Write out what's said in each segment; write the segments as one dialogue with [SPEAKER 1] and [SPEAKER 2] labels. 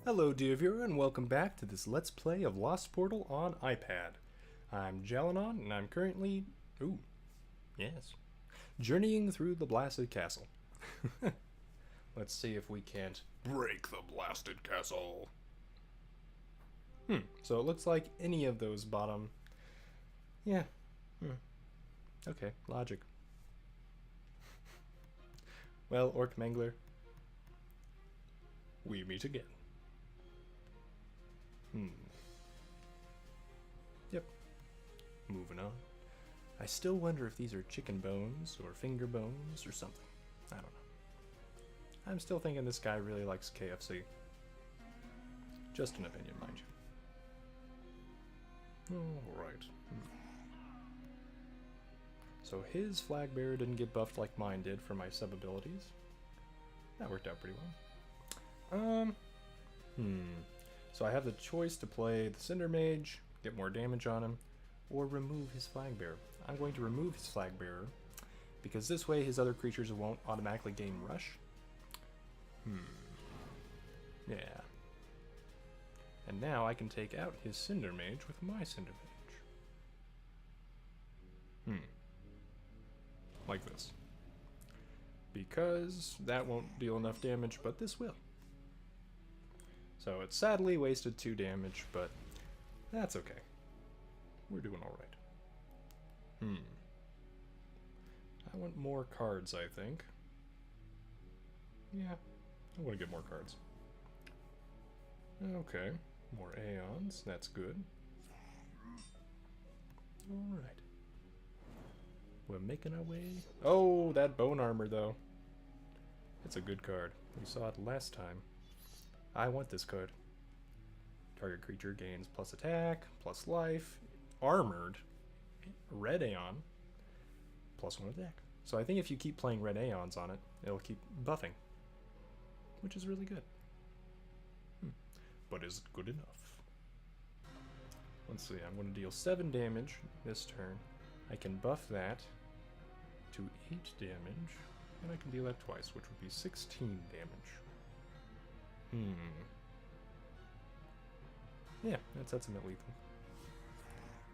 [SPEAKER 1] Hello dear viewer and welcome back to this Let's Play of Lost Portal on iPad. I'm Jalinon and I'm currently, journeying through the blasted castle. Let's see if we can't break the blasted castle. So it looks like any of those bottom... Okay, logic. Well, Orc Mangler, we meet again. Yep. Moving on. I still wonder if these are chicken bones or finger bones or something. I don't know. I'm still thinking this guy really likes KFC. Just an opinion, mind you. Alright. So his flag bearer didn't get buffed like mine did for my sub abilities. That worked out pretty well. So I have the choice to play the Cinder Mage, get more damage on him, or remove his flag bearer. I'm going to remove his flag bearer, because this way his other creatures won't automatically gain rush. Yeah. And now I can take out his Cinder Mage with my Cinder Mage. Like this. Because that won't deal enough damage, but this will. So it sadly wasted 2 damage, but that's okay. We're doing alright. I want more cards, I think. Yeah, I want to get more cards. Okay, more Aeons, that's good. Alright. We're making our way. Oh, that bone armor, though. It's a good card. We saw it last time. I want this card. Target creature gains plus attack, plus life, armored, red Aeon, plus 1 attack. So I think if you keep playing red Aeons on it, it'll keep buffing, which is really good. But is it good enough? Let's see, I'm going to deal 7 damage this turn. I can buff that to 8 damage, and I can deal that twice, which would be 16 damage. Yeah, that sets him at lethal.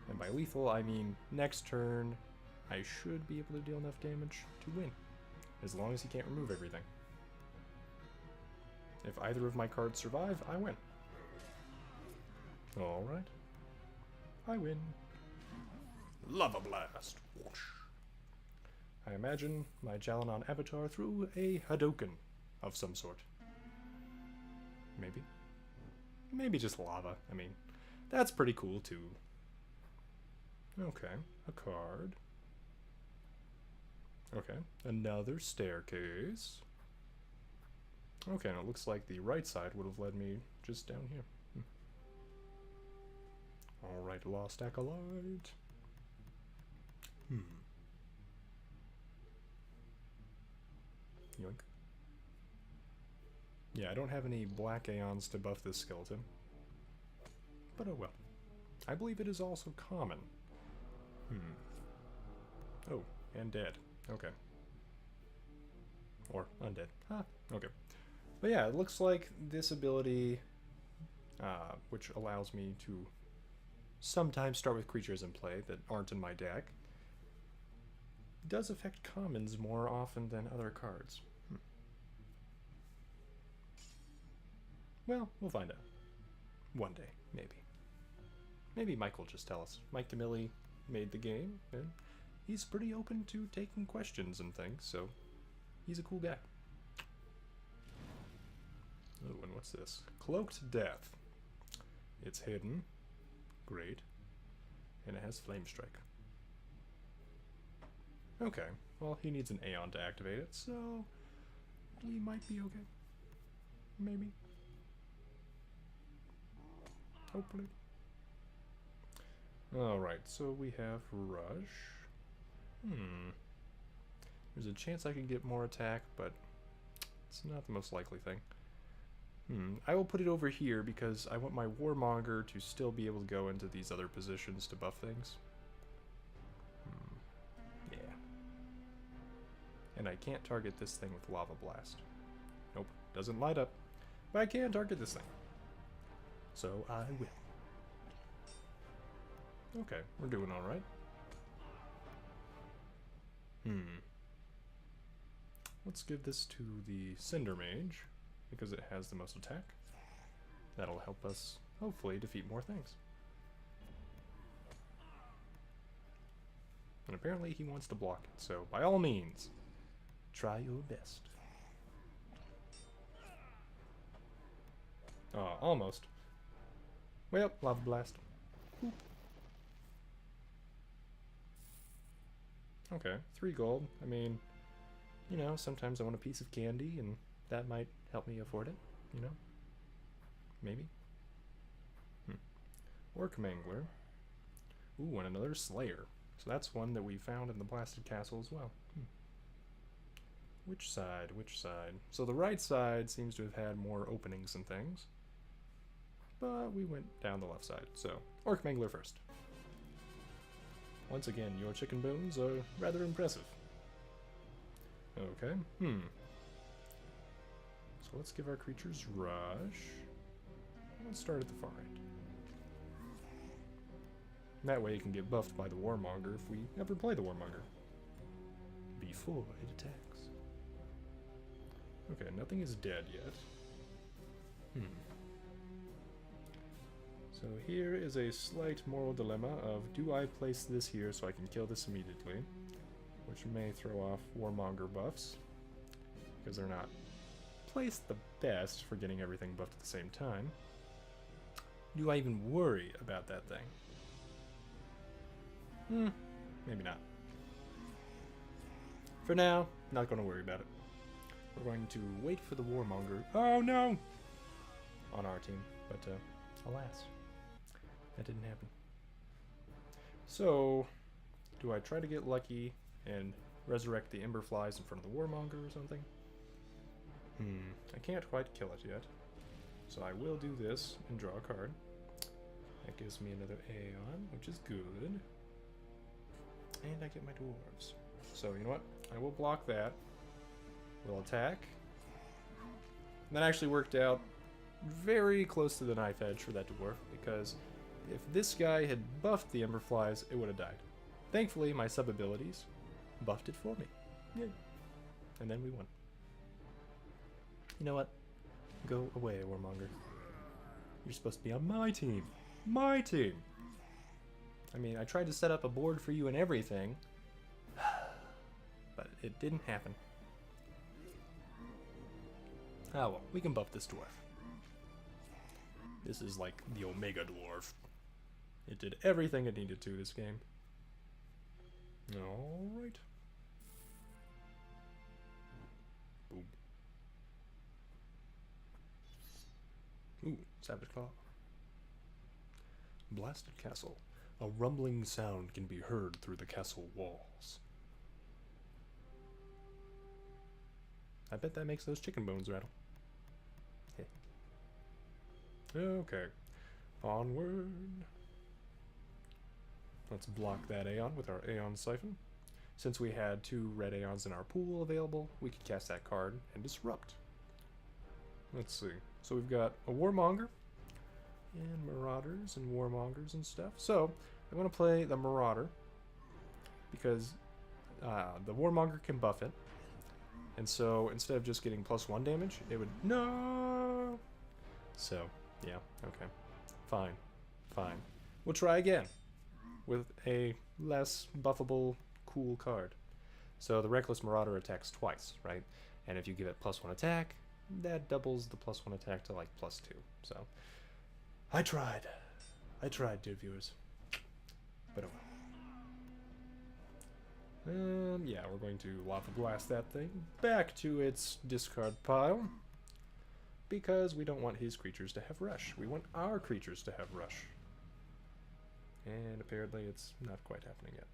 [SPEAKER 1] And by lethal, I mean next turn, I should be able to deal enough damage to win. As long as he can't remove everything. If either of my cards survive, I win. Alright. I win. Lava Blast! Whoosh. I imagine my Jalinon avatar threw a Hadouken of some sort. Maybe. Maybe just lava. I mean, that's pretty cool too. Okay, a card. Okay, another staircase. Okay, and it looks like the right side would have led me just down here. Alright, Lost Acolyte. Yoink. Yeah, I don't have any black Aeons to buff this skeleton. But oh well. I believe it is also common. Oh, and dead. Okay. Or undead. Okay. But yeah, it looks like this ability, which allows me to sometimes start with creatures in play that aren't in my deck, does affect commons more often than other cards. Well, we'll find out. One day, maybe. Maybe Mike will just tell us. Mike Camilli made the game, and he's pretty open to taking questions and things, so he's a cool guy. Oh, and what's this? Cloaked Death. It's hidden. Great. And it has Flame Strike. Okay, well, he needs an Aeon to activate it, so we might be okay. Maybe. Hopefully. Alright, so we have Rush. There's a chance I can get more attack, but it's not the most likely thing. I will put it over here because I want my Warmonger to still be able to go into these other positions to buff things. Yeah. And I can't target this thing with Lava Blast. Nope, doesn't light up. But I can target this thing. So I will. Okay, we're doing alright. Let's give this to the Cinder Mage, because it has the most attack. That'll help us, hopefully, defeat more things. And apparently he wants to block it, so by all means, try your best. Almost. Well, Lava Blast. Boop. Okay, 3 gold. I mean, you know, sometimes I want a piece of candy, and that might help me afford it, you know? Maybe. Orc Mangler. Ooh, and another Slayer. So that's one that we found in the Blasted Castle as well. Which side? Which side? So the right side seems to have had more openings and things. But we went down the left side. So, Orc Mangler first. Once again, your chicken bones are rather impressive. Okay, So let's give our creatures rush. Let's start at the far end. That way you can get buffed by the Warmonger if we ever play the Warmonger. Before it attacks. Okay, nothing is dead yet. So here is a slight moral dilemma of, do I place this here so I can kill this immediately? Which may throw off Warmonger buffs, because they're not placed the best for getting everything buffed at the same time. Do I even worry about that thing? Maybe not. For now, not going to worry about it. We're going to wait for the Warmonger. Oh no! On our team, but alas, that didn't happen. So, do I try to get lucky and resurrect the Emberflies in front of the Warmonger or something? I can't quite kill it yet. So I will do this and draw a card. That gives me another Aeon, which is good. And I get my dwarves. So, you know what? I will block that. We'll attack. And that actually worked out very close to the knife edge for that dwarf, because if this guy had buffed the Emberflies, it would have died. Thankfully, my sub-abilities buffed it for me. Yay. And then we won. You know what? Go away, Warmonger. You're supposed to be on my team. My team! I mean, I tried to set up a board for you and everything, but it didn't happen. Oh well, we can buff this dwarf. This is like the Omega Dwarf. It did everything it needed to this game. Alright. Boom. Ooh, Savage Claw. Blasted Castle. A rumbling sound can be heard through the castle walls. I bet that makes those chicken bones rattle. Hey. Okay. Onward. Let's block that Aeon with our Aeon Siphon. Since we had 2 red Aeons in our pool available, we could cast that card and disrupt. Let's see. So we've got a Warmonger, and Marauders and Warmongers and stuff. So I'm going to play the Marauder, because the Warmonger can buff it. And so instead of just getting +1 damage, it would... No! So, yeah, okay. Fine. Fine. We'll try again with a less buffable, cool card. So the Reckless Marauder attacks twice, right? And if you give it +1 attack, that doubles the +1 attack to like +2. So, I tried, dear viewers. But oh well. Yeah, we're going to Lava Blast that thing back to its discard pile, because we don't want his creatures to have rush. We want our creatures to have rush. And apparently it's not quite happening yet.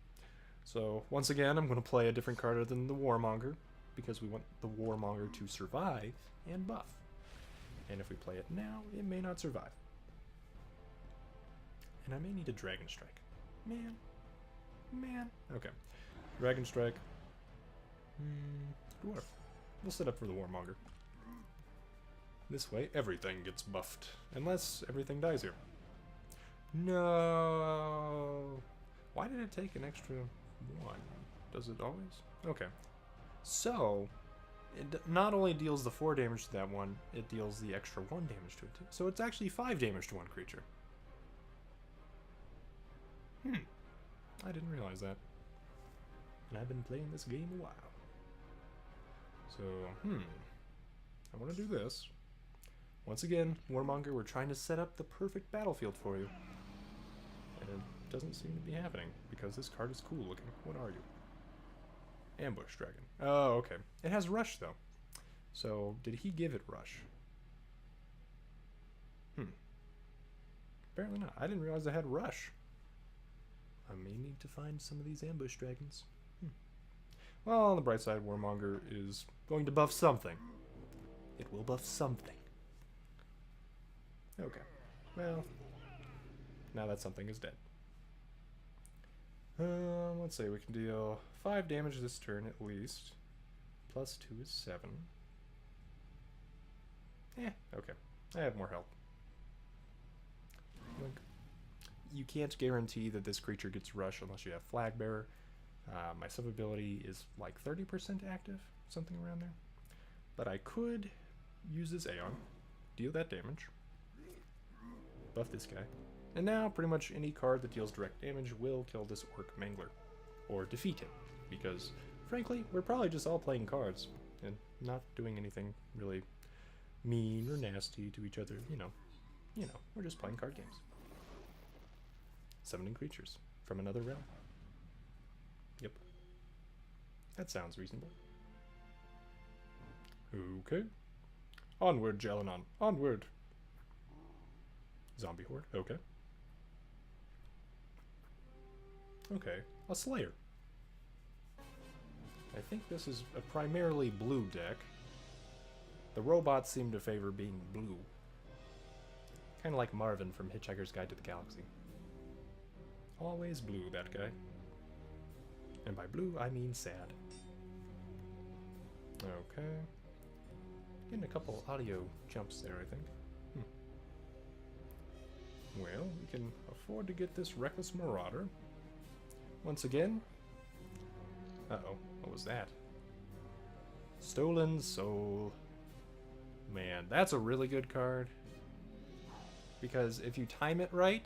[SPEAKER 1] So, once again, I'm going to play a different card other than the Warmonger, because we want the Warmonger to survive and buff. And if we play it now, it may not survive. And I may need a Dragon Strike. Man. Okay. Dragon Strike. Dwarf. We'll set up for the Warmonger. This way, everything gets buffed. Unless everything dies here. No! Why did it take an extra one? Does it always? Okay. So, it not only deals the 4 damage to that one, it deals the extra 1 damage to it too. So it's actually 5 damage to one creature. I didn't realize that. And I've been playing this game a while. So, I want to do this. Once again, Warmonger, we're trying to set up the perfect battlefield for you. And it doesn't seem to be happening, because this card is cool looking. What are you? Ambush Dragon. Oh, okay. It has Rush, though. So, did he give it Rush? Apparently not. I didn't realize it had Rush. I may need to find some of these Ambush Dragons. Well, on the bright side, Warmonger is going to buff something. It will buff something. Okay. Well, now that something is dead. Let's say we can deal 5 damage this turn at least. Plus 2 is 7. Okay. I have more health. You can't guarantee that this creature gets Rush unless you have Flag Bearer. My sub ability is like 30% active, something around there. But I could use this Aeon, deal that damage, buff this guy, and now pretty much any card that deals direct damage will kill this Orc Mangler, or defeat him, because frankly, we're probably just all playing cards, and not doing anything really mean or nasty to each other, you know, we're just playing card games. Summoning creatures from another realm. Yep. That sounds reasonable. Okay. Onward, Jalinon. Onward. Zombie Horde. Okay. Okay. A Slayer. I think this is a primarily blue deck. The robots seem to favor being blue. Kind of like Marvin from Hitchhiker's Guide to the Galaxy. Always blue, that guy. And by blue, I mean sad. Okay. Getting a couple audio jumps there, I think. Well, we can afford to get this Reckless Marauder. Once again. Uh-oh, what was that? Stolen Soul. Man, that's a really good card. Because if you time it right,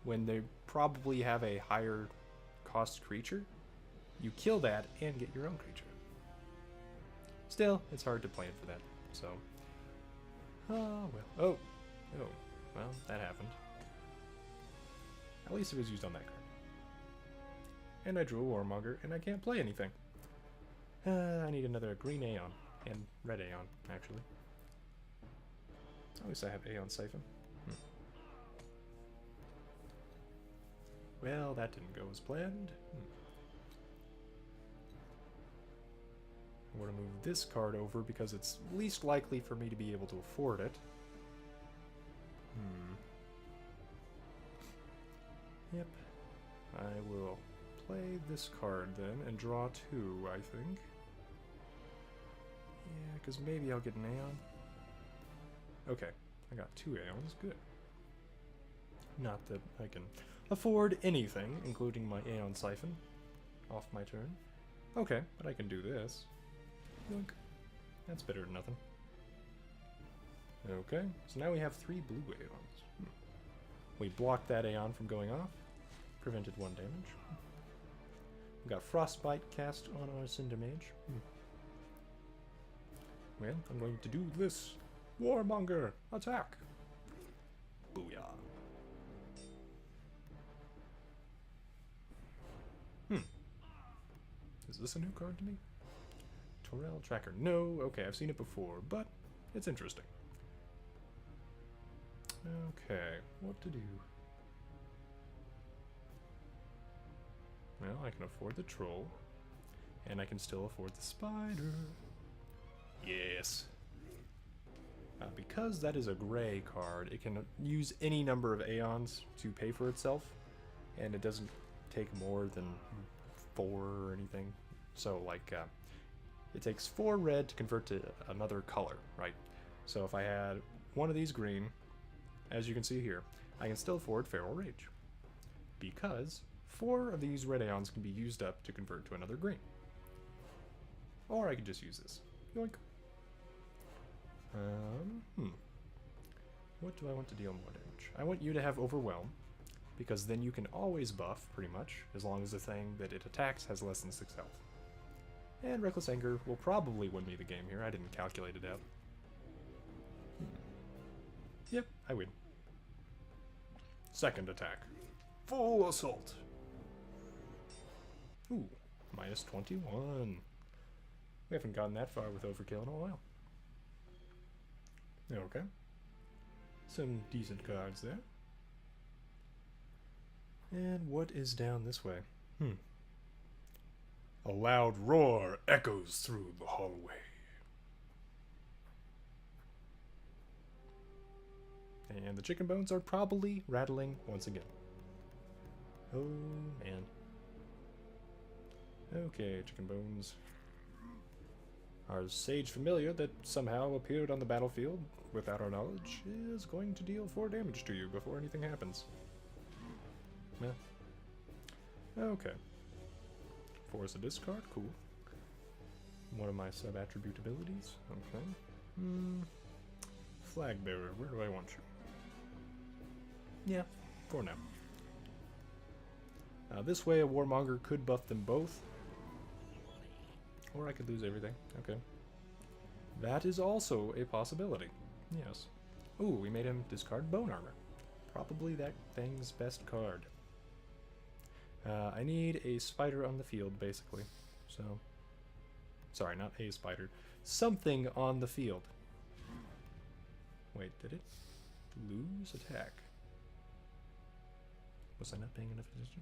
[SPEAKER 1] when they probably have a higher cost creature, you kill that and get your own creature. Still, it's hard to plan for that, so... Oh, well. Oh, well, that happened. At least it was used on that card. And I drew a Warmonger, and I can't play anything. I need another green Aeon, and red Aeon, actually. At least I have Aeon Siphon. Well, that didn't go as planned. I'm going to move this card over because it's least likely for me to be able to afford it. Yep. I will play this card then and draw 2, I think. Yeah, because maybe I'll get an Aeon. Okay, I got 2 Aeons, good. Not that I can afford anything, including my Aeon Siphon, off my turn. Okay, but I can do this. Look, that's better than nothing. Okay, so now we have 3 blue Aeons. We blocked that Aeon from going off, prevented 1 damage. We got Frostbite cast on our Cinder Mage. Well, I'm going to do this. Warmonger, attack! Booyah. Is this a new card to me? Torel Tracker. No, okay, I've seen it before, but it's interesting. Okay, what to do? Well, I can afford the troll, and I can still afford the spider. Yes. Because that is a gray card, it can use any number of Aeons to pay for itself, and it doesn't take more than 4 or anything. So, like, it takes 4 red to convert to another color, right? So if I had one of these green, as you can see here, I can still afford Feral Rage. Because 4 of these red Aeons can be used up to convert to another green. Or I could just use this. Yoink. What do I want to deal more damage? I want you to have Overwhelm, because then you can always buff, pretty much, as long as the thing that it attacks has less than 6 health. And Reckless Anger will probably win me the game here. I didn't calculate it out. Yep, I win. Second attack. Full Assault. Ooh, minus 21. We haven't gotten that far with Overkill in a while. Okay. Some decent cards there. And what is down this way? A loud roar echoes through the hallway. And the chicken bones are probably rattling once again. Oh, man. Okay, chicken bones. Our sage familiar that somehow appeared on the battlefield without our knowledge is going to deal 4 damage to you before anything happens. Yeah. Okay. Force a discard, cool. One of my sub-attribute abilities, okay. Flag bearer, where do I want you? Yeah, for now. This way a Warmonger could buff them both. Or I could lose everything, okay. That is also a possibility, yes. Ooh, we made him discard Bone Armor. Probably that thing's best card. I need a spider on the field, basically. So, sorry, not a spider. Something on the field. Wait, did it lose attack? Was I not paying enough attention?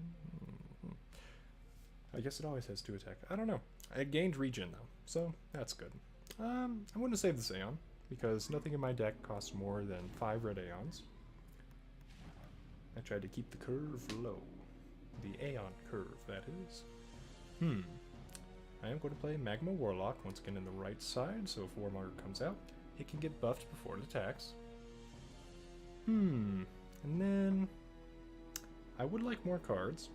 [SPEAKER 1] I guess it always has 2 attack. I don't know. I gained regen, though, so that's good. I'm going to save this Aeon, because nothing in my deck costs more than 5 red Aeons. I tried to keep the curve low. The Aeon curve, that is. I am going to play Magma Warlock once again in the right side, so if Warmonger comes out, it can get buffed before it attacks. And then I would like more cards,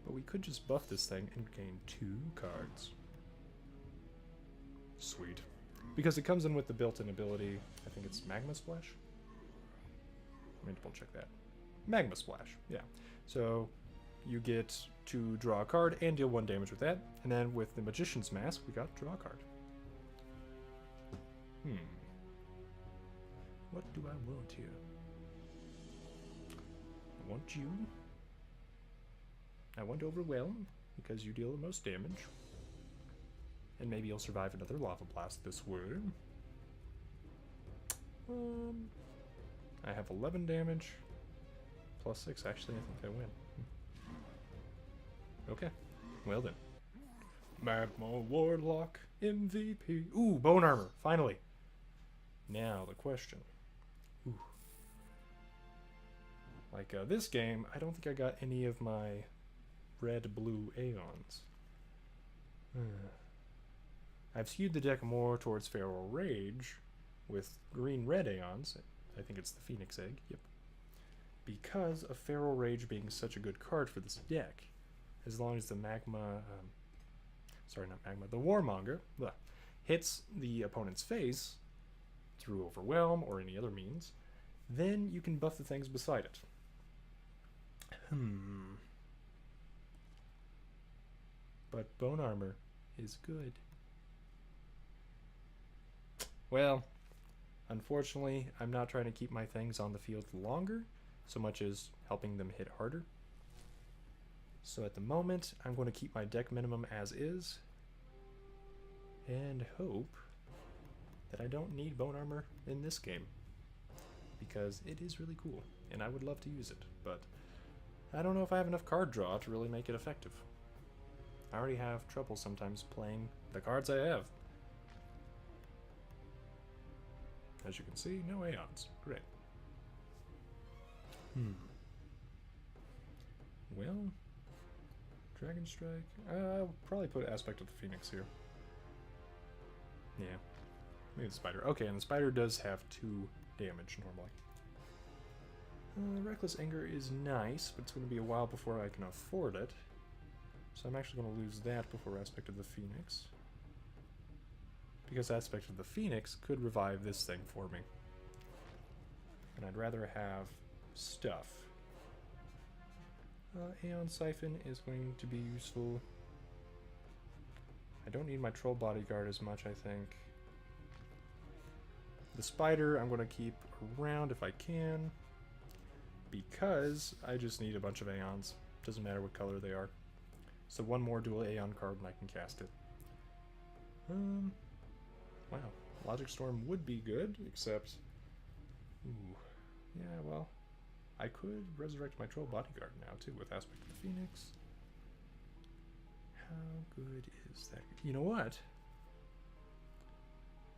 [SPEAKER 1] but we could just buff this thing and gain 2 cards. Sweet. Because it comes in with the built-in ability, I think it's Magma Splash? Let me double check that. Magma Splash, yeah. So you get to draw a card and deal 1 damage with that, and then with the Magician's Mask, we got draw a card. What do I want here? I want you. I want Overwhelm, because you deal the most damage. And maybe you'll survive another Lava Blast this way. I have 11 damage. Plus 6, actually, I think I win. Okay, well then. Magma Warlock MVP. Ooh, Bone Armor, finally. Now the question. Ooh. Like this game, I don't think I got any of my red-blue Aeons. I've skewed the deck more towards Feral Rage with green-red Aeons. I think it's the Phoenix Egg, yep. Because of Feral Rage being such a good card for this deck, as long as the Magma, the Warmonger, hits the opponent's face through Overwhelm or any other means, then you can buff the things beside it. But Bone Armor is good. Well, unfortunately, I'm not trying to keep my things on the field longer, so much as helping them hit harder. So at the moment, I'm going to keep my deck minimum as is, and hope that I don't need Bone Armor in this game, because it is really cool, and I would love to use it, but I don't know if I have enough card draw to really make it effective. I already have trouble sometimes playing the cards I have. As you can see, no Aeons. Great. Well, Dragon Strike. I'll probably put Aspect of the Phoenix here. Yeah. Maybe the spider. Okay, and the spider does have 2 damage normally. Reckless Anger is nice, but it's going to be a while before I can afford it. So I'm actually going to lose that before Aspect of the Phoenix. Because Aspect of the Phoenix could revive this thing for me. And I'd rather have stuff. Aeon Siphon is going to be useful. I don't need my Troll Bodyguard as much, I think. The spider I'm going to keep around if I can. Because I just need a bunch of Aeons. Doesn't matter what color they are. So one more dual Aeon card and I can cast it. Wow. Logic Storm would be good, except... Ooh. Yeah, well... I could resurrect my Troll Bodyguard now, too, with Aspect of the Phoenix. How good is that? You know what?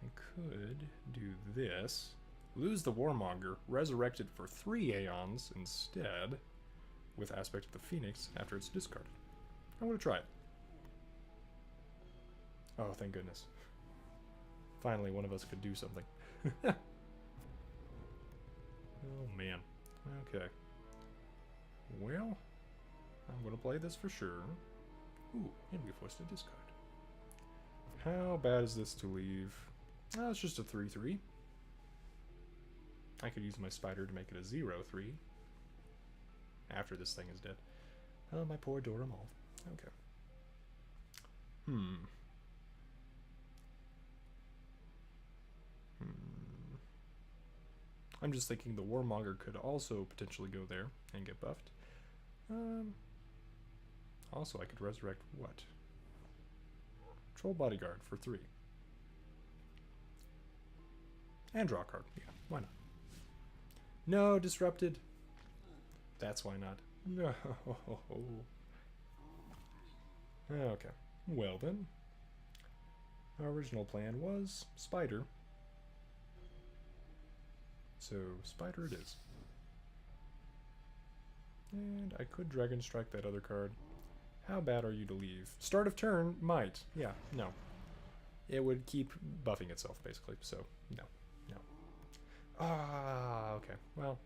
[SPEAKER 1] I could do this. Lose the Warmonger, resurrect it for 3 Aeons instead, with Aspect of the Phoenix after it's discarded. I'm going to try it. Oh, thank goodness. Finally, one of us could do something. Oh, man. Okay. Well, I'm going to play this for sure. Ooh, and we're forced to discard. How bad is this to leave? Oh, it's just a 3-3. I could use my spider to make it a 0-3. After this thing is dead. Oh, my poor Doramal. Okay. I'm just thinking the Warmonger could also potentially go there and get buffed. Also, I could resurrect what? Troll Bodyguard for 3. And draw a card. Yeah, why not? No, disrupted. That's why not. No. Okay. Well then. Our original plan was spider. So, spider it is. And I could Dragon Strike that other card. How bad are you to leave? Start of turn? Might. Yeah, no. It would keep buffing itself, basically, so no. No. Ah, okay. Well,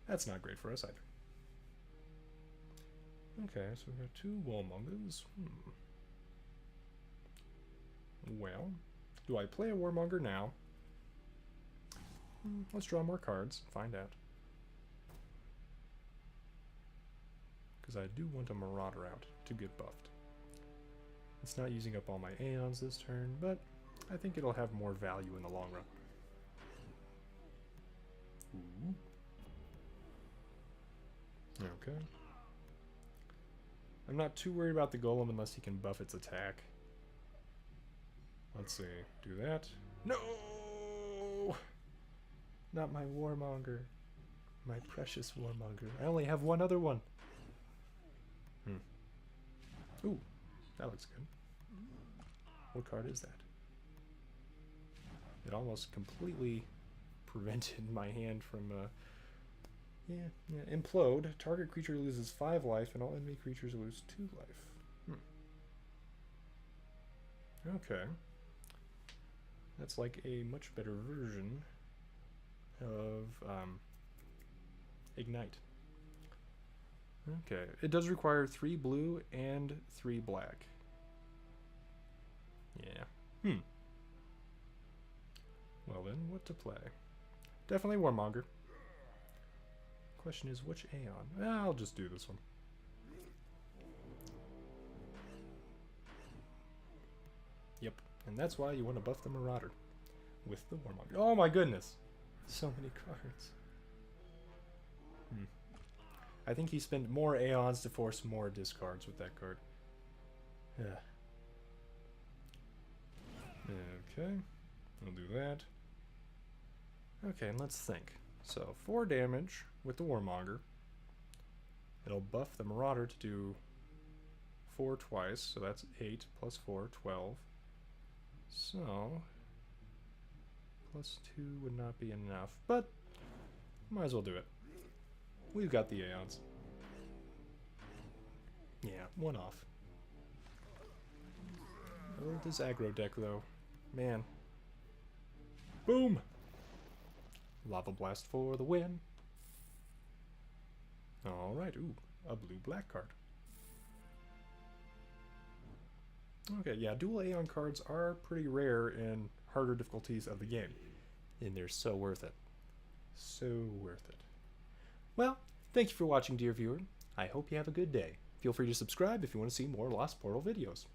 [SPEAKER 1] that's not great for us either. Okay, so we've got 2 Warmongers. Well, do I play a Warmonger now? Let's draw more cards, find out. Because I do want a Marauder out to get buffed. It's not using up all my Aeons this turn, but I think it'll have more value in the long run. Ooh. Okay. I'm not too worried about the Golem unless he can buff its attack. Let's see. Do that. No! Not my Warmonger. My precious Warmonger. I only have one other one. Ooh, that looks good. What card is that? It almost completely prevented my hand from, yeah. Implode. Target creature loses 5 life, and all enemy creatures lose 2 life. Okay. That's like a much better version of Ignite. Okay, it does require 3 blue and 3 black. Yeah. Well then, what to play? Definitely Warmonger. Question is, which Aeon? I'll just do this one. Yep, and that's why you want to buff the Marauder with the Warmonger. Oh my goodness! So many cards. I think he spent more Aeons to force more discards with that card. Yeah. Okay, we'll do that. Okay, and let's think. So, 4 damage with the Warmonger. It'll buff the Marauder to do 4 twice, so that's 8 plus 4, 12. So, plus 2 would not be enough, but might as well do it. We've got the Aeons. Yeah, 1 off. I love this aggro deck, though. Man. Boom! Lava Blast for the win. Alright, ooh, a blue-black card. Okay, yeah, dual Aeon cards are pretty rare in harder difficulties of the game. And they're so worth it. So worth it. Well, thank you for watching, dear viewer. I hope you have a good day. Feel free to subscribe if you want to see more Lost Portal videos.